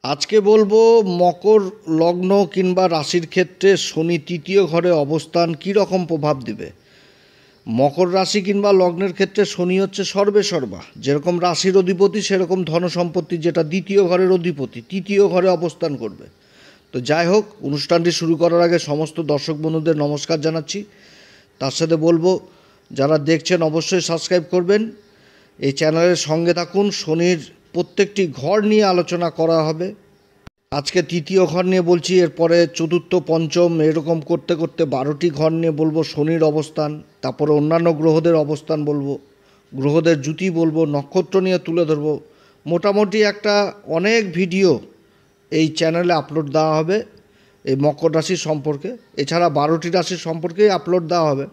আজকে বলবো মকর লগ্ন কিংবা রাশির ক্ষেত্রে শনি তৃতীয় ঘরে অবস্থান কী রকম প্রভাব দেবে। মকর রাশি কিংবা লগ্নের ক্ষেত্রে শনি হচ্ছে সর্বে সর্বা, যেরকম রাশির অধিপতি সেরকম ধনসম্পত্তি, যেটা দ্বিতীয় ঘরের অধিপতি তৃতীয় ঘরে অবস্থান করবে। তো যাই হোক, অনুষ্ঠানটি শুরু করার আগে সমস্ত দর্শক বন্ধুদের নমস্কার জানাচ্ছি। তার সাথে বলবো যারা দেখছেন অবশ্যই সাবস্ক্রাইব করবেন, এই চ্যানেলের সঙ্গে থাকুন। শনির প্রত্যেকটি ঘর নিয়ে আলোচনা করা হবে। আজকে তৃতীয় ঘর নিয়ে বলছি, এরপরে চতুর্থ পঞ্চম এরকম করতে করতে 12টি ঘর নিয়ে বলবো শনির অবস্থান, তারপরে অন্যান্য গ্রহদের অবস্থান বলবো, গ্রহদের জুতি বলবো, নক্ষত্র নিয়ে তুলে ধরবো। মোটামুটি একটা অনেক ভিডিও এই চ্যানেলে আপলোড দেওয়া হবে এই মকর রাশির সম্পর্কে, এছাড়া 12টি রাশির সম্পর্কেই আপলোড দেওয়া হবে।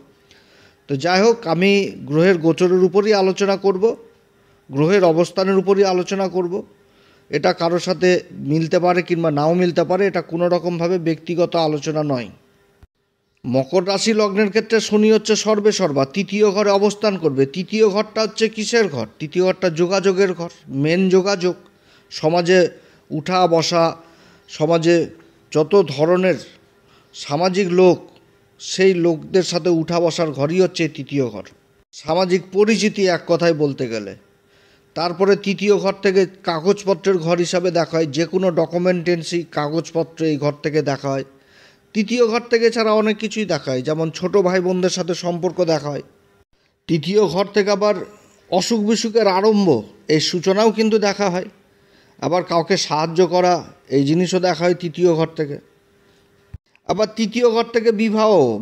তো যাই হোক, আমি গ্রহের গোচরের উপরই আলোচনা করব, গ্রহের অবস্থানের উপরই আলোচনা করব। এটা কারোর সাথে মিলতে পারে কিংবা নাও মিলতে পারে, এটা কোনো রকমভাবে ব্যক্তিগত আলোচনা নয়। মকর রাশি লগ্নের ক্ষেত্রে শনি হচ্ছে সর্বে সর্বা, তৃতীয় ঘরে অবস্থান করবে। তৃতীয় ঘরটা হচ্ছে কিসের ঘর? তৃতীয় ঘরটা যোগাযোগের ঘর, মেন যোগাযোগ, সমাজে উঠা বসা, সমাজে যত ধরনের সামাজিক লোক, সেই লোকদের সাথে উঠা বসার ঘরই হচ্ছে তৃতীয় ঘর, সামাজিক পরিচিতি এক কথায় বলতে গেলে। তারপরে তৃতীয় ঘর থেকে কাগজপত্রের ঘর হিসাবে দেখা হয়, যে কোনো ডকুমেন্টেন্সি কাগজপত্র এই ঘর থেকে দেখা হয়। তৃতীয় ঘর থেকে ছাড়া অনেক কিছুই দেখা হয়, যেমন ছোট ভাই বোনদের সাথে সম্পর্ক দেখা হয়। তৃতীয় ঘর থেকে আবার অসুখ বিসুখের আরম্ভ, এই সূচনাও কিন্তু দেখা হয়। আবার কাউকে সাহায্য করা, এই জিনিসও দেখা হয় তৃতীয় ঘর থেকে। আবার তৃতীয় ঘর থেকে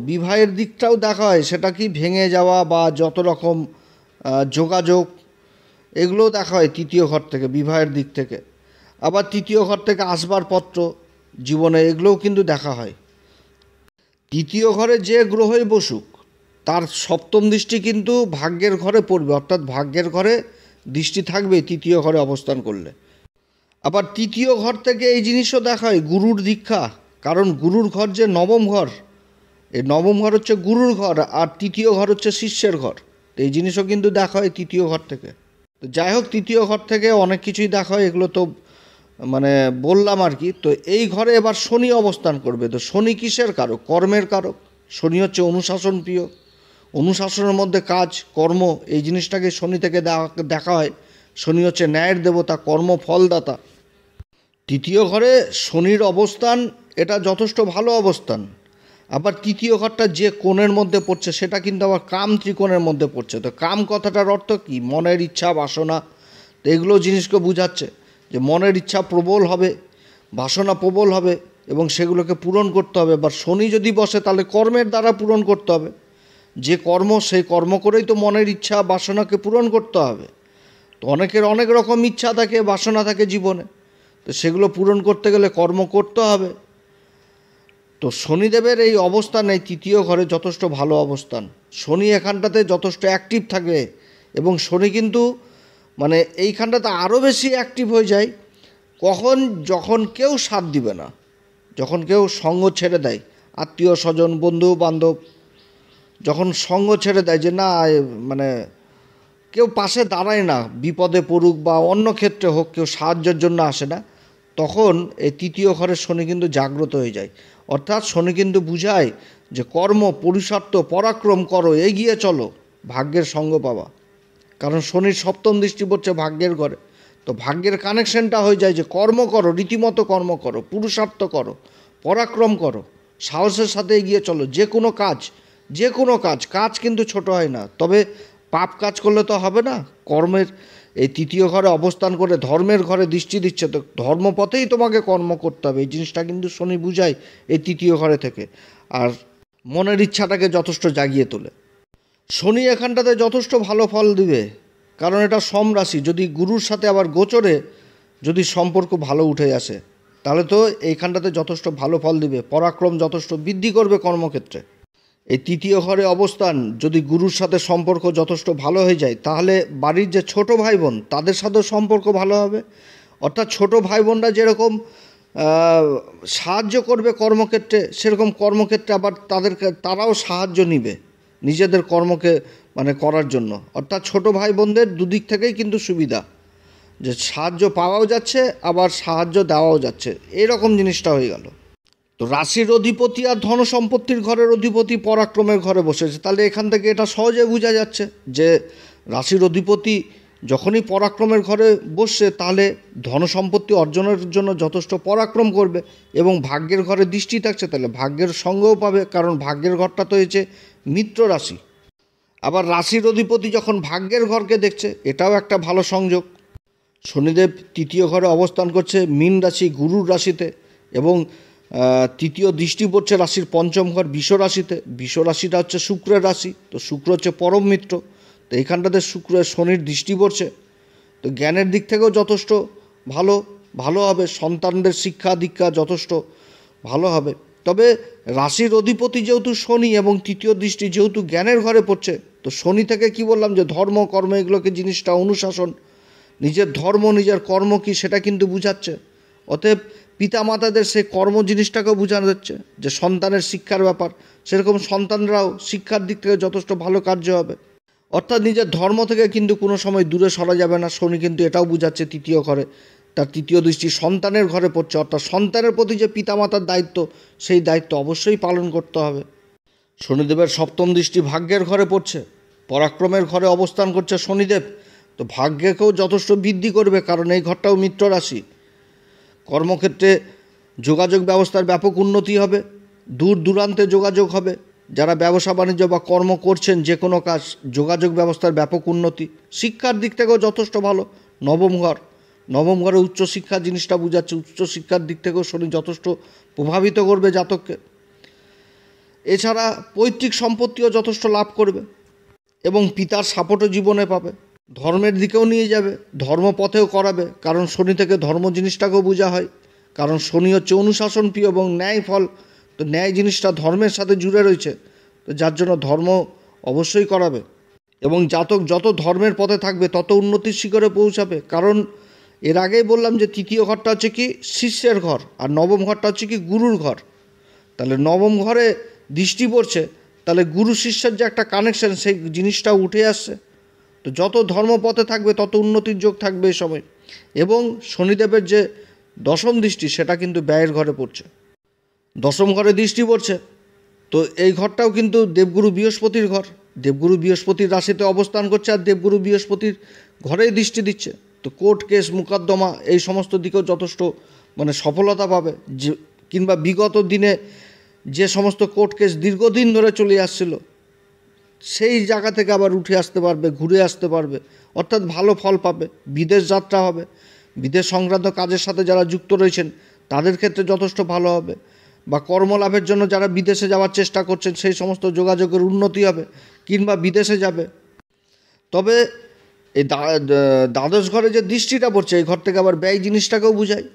বিবাহের দিকটাও দেখা হয়, সেটা কি ভেঙে যাওয়া বা যত রকম যোগাযোগ, এগুলোও দেখা হয় তৃতীয় ঘর থেকে, বিবাহের দিক থেকে। আবার তৃতীয় ঘর থেকে আসবাবপত্র জীবনে, এগুলোও কিন্তু দেখা হয়। তৃতীয় ঘরে যে গ্রহই বসুক, তার সপ্তম দৃষ্টি কিন্তু ভাগ্যের ঘরে পড়বে, অর্থাৎ ভাগ্যের ঘরে দৃষ্টি থাকবে তৃতীয় ঘরে অবস্থান করলে। আবার তৃতীয় ঘর থেকে এই জিনিসও দেখা হয় গুরুর দীক্ষা, কারণ গুরুর ঘর যে নবম ঘর, এই নবম ঘর হচ্ছে গুরুর ঘর, আর তৃতীয় ঘর হচ্ছে শিষ্যের ঘর। তো এই জিনিসও কিন্তু দেখা হয় তৃতীয় ঘর থেকে। তো যাই হোক, তৃতীয় ঘর থেকে অনেক কিছুই দেখা হয়, এগুলো তো মানে বললাম আর কি। তো এই ঘরে এবার শনি অবস্থান করবে। তো শনি কিসের কারক? কর্মের কারক। শনি হচ্ছে অনুশাসন প্রিয়, অনুশাসনের মধ্যে কাজ কর্ম, এই জিনিসটাকে শনি থেকে দেখা হয়। শনি হচ্ছে ন্যায়ের দেবতা, কর্মফলদাতা। তৃতীয় ঘরে শনির অবস্থান, এটা যথেষ্ট ভালো অবস্থান। আবার তৃতীয় ঘরটা যে কোণের মধ্যে পড়ছে, সেটা কিন্তু আবার কাম ত্রিকোণের মধ্যে পড়ছে। তো কাম কথাটার অর্থ কি? মনের ইচ্ছা, বাসনা। তো এগুলো জিনিসকে বোঝাচ্ছে যে মনের ইচ্ছা প্রবল হবে, বাসনা প্রবল হবে, এবং সেগুলোকে পূরণ করতে হবে। এবার শনি যদি বসে, তাহলে কর্মের দ্বারা পূরণ করতে হবে। যে কর্ম, সেই কর্ম করেই তো মনের ইচ্ছা বাসনাকে পূরণ করতে হবে। তো অনেকের অনেক রকম ইচ্ছা থাকে, বাসনা থাকে জীবনে, তো সেগুলো পূরণ করতে গেলে কর্ম করতে হবে। তো শনিদেবের এই অবস্থান এই তৃতীয় ঘরে যথেষ্ট ভালো অবস্থান। শনি এখানটাতে যথেষ্ট অ্যাক্টিভ থাকে, এবং শনি কিন্তু মানে এইখানটাতে আরও বেশি অ্যাক্টিভ হয়ে যায় কখন? যখন কেউ সাথ দিবে না, যখন কেউ সঙ্গ ছেড়ে দেয়, আত্মীয় স্বজন বন্ধু বান্ধব যখন সঙ্গ ছেড়ে দেয়, যে না মানে কেউ পাশে দাঁড়ায় না, বিপদে পড়ুক বা অন্য ক্ষেত্রে হোক, কেউ সাহায্যের জন্য আসে না, তখন এই তৃতীয় ঘরের শনি কিন্তু জাগ্রত হয়ে যায়। অর্থাৎ শনি কিন্তু বুঝায় যে কর্ম, পুরুষার্থ, পরাক্রম করো, এগিয়ে চলো, ভাগ্যের সঙ্গ পাবা। কারণ শনির সপ্তম দৃষ্টি পড়ছে ভাগ্যের ঘরে। তো ভাগ্যের কানেকশনটা হয়ে যায় যে কর্ম করো, রীতিমতো কর্ম করো, পুরুষার্থ করো, পরাক্রম করো, সাহসের সাথে এগিয়ে চলো। যে কোনো কাজ, যে কোনো কাজ কিন্তু ছোট হয় না। তবে পাপ কাজ করলে তো হবে না। কর্মের এই তৃতীয় ঘরে অবস্থান করে ধর্মের ঘরে দৃষ্টি দিচ্ছে, তো ধর্মপথেই তোমাকে কর্ম করতে হবে, এই জিনিসটা কিন্তু শনি বুঝায় এই তৃতীয় ঘরে থেকে। আর মনের ইচ্ছাটাকে যথেষ্ট জাগিয়ে তোলে। শনি এখানটাতে যথেষ্ট ভালো ফল দিবে, কারণ এটা সম রাশি। যদি গুরুর সাথে আবার গোচরে যদি সম্পর্ক ভালো উঠে আসে, তাহলে তো এইখানটাতে যথেষ্ট ভালো ফল দিবে, পরাক্রম যথেষ্ট বৃদ্ধি করবে কর্মক্ষেত্রে। এই তৃতীয় ঘরে অবস্থান যদি গুরুর সাথে সম্পর্ক যথেষ্ট ভালো হয়ে যায়, তাহলে বাড়ির যে ছোট ভাই বোন, তাদের সাথেও সম্পর্ক ভালো হবে। অর্থাৎ ছোট ভাই বোনরা যেরকম সাহায্য করবে কর্মক্ষেত্রে, সেরকম কর্মক্ষেত্রে আবার তারাও সাহায্য নিবে নিজেদের কর্মকে মানে করার জন্য। অর্থাৎ ছোট ভাই বোনদের দুদিক থেকেই কিন্তু সুবিধা। যে সাহায্য পাওয়াও যাচ্ছে আবার সাহায্য দেওয়াও যাচ্ছে, এরকম জিনিসটা হয়ে গেল। তো রাশির অধিপতি আর ধন সম্পত্তির ঘরের অধিপতি পরাক্রমের ঘরে বসেছে, তাহলে এখান থেকে এটা সহজে বোঝা যাচ্ছে যে রাশির অধিপতি যখনই পরাক্রমের ঘরে বসছে তাহলে ধন সম্পত্তি অর্জনের জন্য যথেষ্ট পরাক্রম করবে, এবং ভাগ্যের ঘরে দৃষ্টি থাকছে তাহলে ভাগ্যের সঙ্গও পাবে, কারণ ভাগ্যের ঘরটা তো হয়েছে মিত্র রাশি। আবার রাশির অধিপতি যখন ভাগ্যের ঘরকে দেখছে, এটাও একটা ভালো সংযোগ। শনিদেব তৃতীয় ঘরে অবস্থান করছে মীন রাশি গুরুর রাশিতে, এবং তৃতীয় দৃষ্টি পড়ছে রাশির পঞ্চম ঘর বিষ রাশিতে। বিষ রাশিটা হচ্ছে শুক্রের রাশি, তো শুক্র হচ্ছে পরম মিত্র। তো এইখানটাতে শনির দৃষ্টি পড়ছে, তো জ্ঞানের দিক থেকেও যথেষ্ট ভালো হবে, সন্তানদের শিক্ষা দীক্ষা যথেষ্ট ভালো হবে। তবে রাশির অধিপতি যেহেতু শনি এবং তৃতীয় দৃষ্টি যেহেতু জ্ঞানের ঘরে পড়ছে, তো শনি থেকে কি বললাম যে ধর্ম কর্ম এগুলোকে জিনিসটা অনুশাসন, নিজের ধর্ম নিজের কর্ম কি সেটা কিন্তু বুঝাচ্ছে। অতএব পিতামাতাদের সেই কর্ম জিনিসটাকেও বোঝানো যাচ্ছে যে সন্তানের শিক্ষার ব্যাপার, সেরকম সন্তানরাও শিক্ষার দিক থেকে যথেষ্ট ভালো কার্য হবে। অর্থাৎ নিজের ধর্ম থেকে কিন্তু কোনো সময় দূরে সরা যাবে না। শনি কিন্তু এটাও বুঝাচ্ছে তৃতীয় ঘরে, তার তৃতীয় দৃষ্টি সন্তানের ঘরে পড়ছে, অর্থাৎ সন্তানের প্রতি যে পিতামাতার দায়িত্ব সেই দায়িত্ব অবশ্যই পালন করতে হবে। শনিদেবের সপ্তম দৃষ্টি ভাগ্যের ঘরে পড়ছে, পরাক্রমের ঘরে অবস্থান করছে শনিদেব, তো ভাগ্যকেও যথেষ্ট বৃদ্ধি করবে, কারণ এই ঘরটাও মিত্র রাশি। কর্মক্ষেত্রে যোগাযোগ ব্যবস্থার ব্যাপক উন্নতি হবে, দূর দূরান্তে যোগাযোগ হবে। যারা ব্যবসা বাণিজ্য বা কর্ম করছেন যে কোনো কাজ, যোগাযোগ ব্যবস্থার ব্যাপক উন্নতি। শিক্ষার দিক থেকেও যথেষ্ট ভালো। নবম ঘরে উচ্চশিক্ষা জিনিসটা বোঝাচ্ছে, উচ্চশিক্ষার দিক থেকেও শনি যথেষ্ট প্রভাবিত করবে জাতককে। এছাড়া পৈতৃক সম্পত্তিও যথেষ্ট লাভ করবে, এবং পিতার সাপোর্টও জীবনে পাবে। ধর্মের দিকেও নিয়ে যাবে, ধর্মপথেও করাবে, কারণ শনি থেকে ধর্ম জিনিসটাকেও বোঝা হয়, কারণ শনি হচ্ছে অনুশাসন প্রিয় এবং ন্যায় ফল। তো ন্যায় জিনিসটা ধর্মের সাথে জুড়ে রয়েছে, তো যার জন্য ধর্ম অবশ্যই করাবে। এবং জাতক যত ধর্মের পথে থাকবে তত উন্নতির শিখরে পৌঁছাবে, কারণ এর আগেই বললাম যে তৃতীয় ঘরটা হচ্ছে কি শিষ্যের ঘর, আর নবম ঘরটা হচ্ছে কি গুরুর ঘর। তাহলে নবম ঘরে দৃষ্টি পড়ছে, তাহলে গুরু শিষ্যের যে একটা কানেকশন সেই জিনিসটা উঠে আসছে। তো যত ধর্মপথে থাকবে তত উন্নতির যোগ থাকবে এই সময়। এবং শনিদেবের যে দশম দৃষ্টি সেটা কিন্তু ব্যয়ের ঘরে পড়ছে, দশম ঘরে দৃষ্টি পড়ছে। তো এই ঘরটাও কিন্তু দেবগুরু বৃহস্পতির ঘর, দেবগুরু বৃহস্পতির রাশিতে অবস্থান করছে, আর দেবগুরু বৃহস্পতির ঘরেই দৃষ্টি দিচ্ছে। তো কোর্ট কেস মোকদ্দমা এই সমস্ত দিকেও যথেষ্ট সফলতা পাবে, যে কিংবা বিগত দিনে যে সমস্ত কোর্ট কেস দীর্ঘদিন ধরে চলে আসছিল সেই জায়গা থেকে আবার উঠে আসতে পারবে, ঘুরে আসতে পারবে, অর্থাৎ ভালো ফল পাবে। বিদেশ যাত্রা হবে, বিদেশ সংক্রান্ত কাজের সাথে যারা যুক্ত রয়েছেন তাদের ক্ষেত্রে যথেষ্ট ভালো হবে, বা কর্মলাভের জন্য যারা বিদেশে যাওয়ার চেষ্টা করছেন সেই সমস্ত যোগাযোগের উন্নতি হবে, কিংবা বিদেশে যাবে। তবে এই দ্বাদশ ঘরে যে দৃষ্টিটা পড়ছে এই ঘর থেকে আবার ব্যয় জিনিসটাকেও বোঝায়।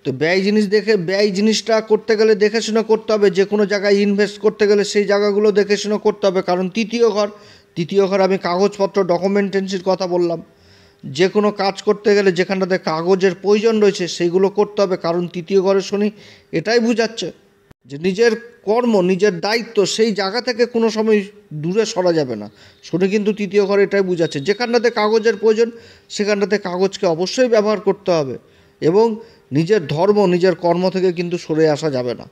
তো ব্যয় জিনিসটা করতে গেলে দেখে শুনে করতে হবে, যে কোনো জায়গায় ইনভেস্ট করতে গেলে সেই জায়গাগুলো দেখে শুনে করতে হবে, কারণ তৃতীয় ঘর আমি কাগজপত্র ডকুমেন্টেন্সির কথা বললাম। যে কোনো কাজ করতে গেলে যেখানটাতে কাগজের প্রয়োজন রয়েছে সেইগুলো করতে হবে, কারণ তৃতীয় ঘরে শনি এটাই বুঝাচ্ছে যে নিজের কর্ম নিজের দায়িত্ব সেই জায়গা থেকে কোনো সময় দূরে সরা যাবে না। শনি কিন্তু তৃতীয় ঘরে এটাই বুঝাচ্ছে, যেখানটাতে কাগজের প্রয়োজন সেখানটাতে কাগজকে অবশ্যই ব্যবহার করতে হবে, এবং নিজের ধর্ম নিজের কর্ম থেকে কিন্তু সরে আসা যাবে না।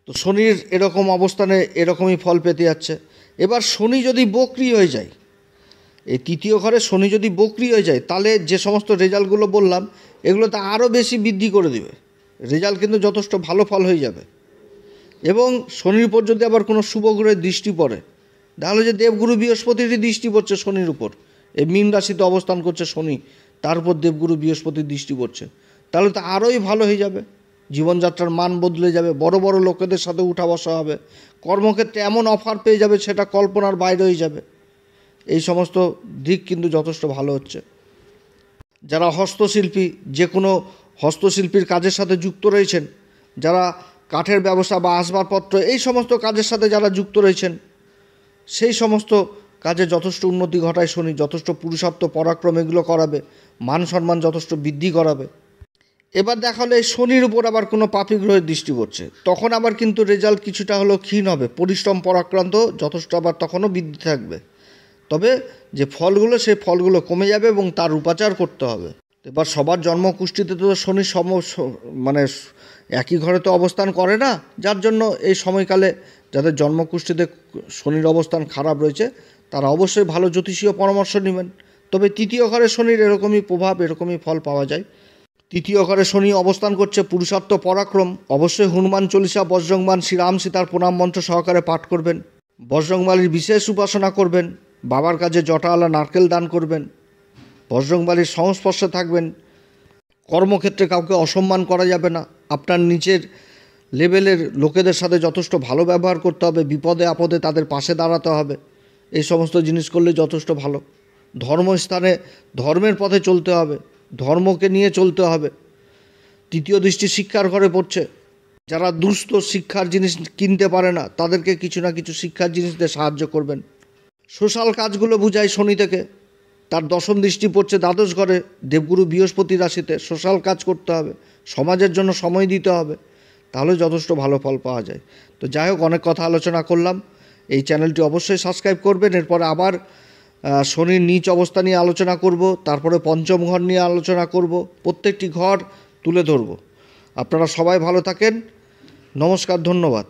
তো শনির এরকম অবস্থানে এরকমই ফল পেতে যাচ্ছে। এবার শনি যদি বক্রি হয়ে যায়, এই তৃতীয় ঘরে শনি যদি বক্রি হয়ে যায়, তাহলে যে সমস্ত রেজাল্টগুলো বললাম এগুলোতে আরও বেশি বৃদ্ধি করে দিবে, রেজাল্ট কিন্তু যথেষ্ট ভালো ফল হয়ে যাবে। এবং শনির উপর যদি আবার কোনো শুভ গ্রহের দৃষ্টি পড়ে, তাহলে যে দেবগুরু বৃহস্পতিরই দৃষ্টি পড়ছে শনির উপর, এই মীন রাশিতে অবস্থান করছে শনি, তার উপর দেবগুরু বৃহস্পতির দৃষ্টি পড়ছে, তাহলে তো আরোই ভালো হয়ে যাবে। জীবনযাত্রার মান বদলে যাবে, বড় বড় লোকেদের সাথে উঠা বসা হবে, কর্মক্ষেত্রে এমন অফার পেয়ে যাবে সেটা কল্পনার বাইরে হয়ে যাবে। এই সমস্ত দিক কিন্তু যথেষ্ট ভালো হচ্ছে। যারা হস্তশিল্পী, যে কোনো হস্তশিল্পীর কাজের সাথে যুক্ত রয়েছেন, যারা কাঠের ব্যবসা বা আসবাবপত্র এই সমস্ত কাজের সাথে যারা যুক্ত রয়েছেন, সেই সমস্ত কাজে যথেষ্ট উন্নতি ঘটায় শনি, যথেষ্ট পুরুষার্থ পরাক্রম এগুলো করাবে, মান সম্মান যথেষ্ট বৃদ্ধি করাবে। এবার দেখা হলে শনির উপর আবার কোনো পাপী গ্রহের দৃষ্টি পড়ছে, তখন আবার কিন্তু রেজাল্ট কিছুটা হলেও ক্ষীণ হবে, পরিশ্রম পরাক্রান্ত যথেষ্ট আবার তখনও বৃদ্ধি থাকবে। তবে যে ফলগুলো সেই ফলগুলো কমে যাবে এবং তার উপাচার করতে হবে। এবার সবার জন্মকুষ্ঠিতে তো শনি মানে একই ঘরে তো অবস্থান করে না, যার জন্য এই সময়কালে যাদের জন্মকুষ্ঠিতে শনির অবস্থান খারাপ রয়েছে তারা অবশ্যই ভালো জ্যোতিষীয় পরামর্শ নেবেন। তবে তৃতীয় ঘরে শনির এরকমই প্রভাব, এরকমই ফল পাওয়া যায়। তৃতীয় ঘরে শনি অবস্থান করছে, পুরুষার্থ পরাক্রম। অবশ্যই হনুমান চল্লিশা, বজরংবান, শ্রীরাম সীতার প্রণাম মন্ত্র সহকারে পাঠ করবেন। বজরংবলীর বিশেষ উপাসনা করবেন। বাবার কাছে জটাওয়ালা নারকেল দান করবেন। বজরংবলীর সংস্পর্শে থাকবেন। কর্মক্ষেত্রে কাউকে অসম্মান করা যাবে না। আপনার নিচের লেভেলের লোকেদের সাথে যথেষ্ট ভালো ব্যবহার করতে হবে। বিপদে আপদে তাদের পাশে দাঁড়াতে হবে। এই সমস্ত জিনিস করলে যথেষ্ট ভালো। ধর্মস্থানে ধর্মের পথে চলতে হবে, ধর্মকে নিয়ে চলতে হবে। তৃতীয় দৃষ্টি শিক্ষার ঘরে পড়ছে। যারা দুস্থ, শিক্ষার জিনিস কিনতে পারে না, তাদেরকে কিছু না কিছু শিক্ষার জিনিস দিয়ে সাহায্য করবেন। সোশ্যাল কাজগুলো বুঝায় শনি থেকে। তার দশম দৃষ্টি পড়ছে দ্বাদশ ঘরে, দেবগুরু বৃহস্পতি রাশিতে। সোশ্যাল কাজ করতে হবে, সমাজের জন্য সময় দিতে হবে, তাহলে যথেষ্ট ভালো ফল পাওয়া যায়। তো যাই হোক, অনেক কথা আলোচনা করলাম। এই চ্যানেলটি অবশ্যই সাবস্ক্রাইব করবেন। এরপরে আবার শনির নীচ অবস্থা নিয়ে আলোচনা করব, তারপরে পঞ্চম ঘর নিয়ে আলোচনা করব, প্রত্যেকটি ঘর তুলে ধরব। আপনারা সবাই ভালো থাকেন। নমস্কার, ধন্যবাদ।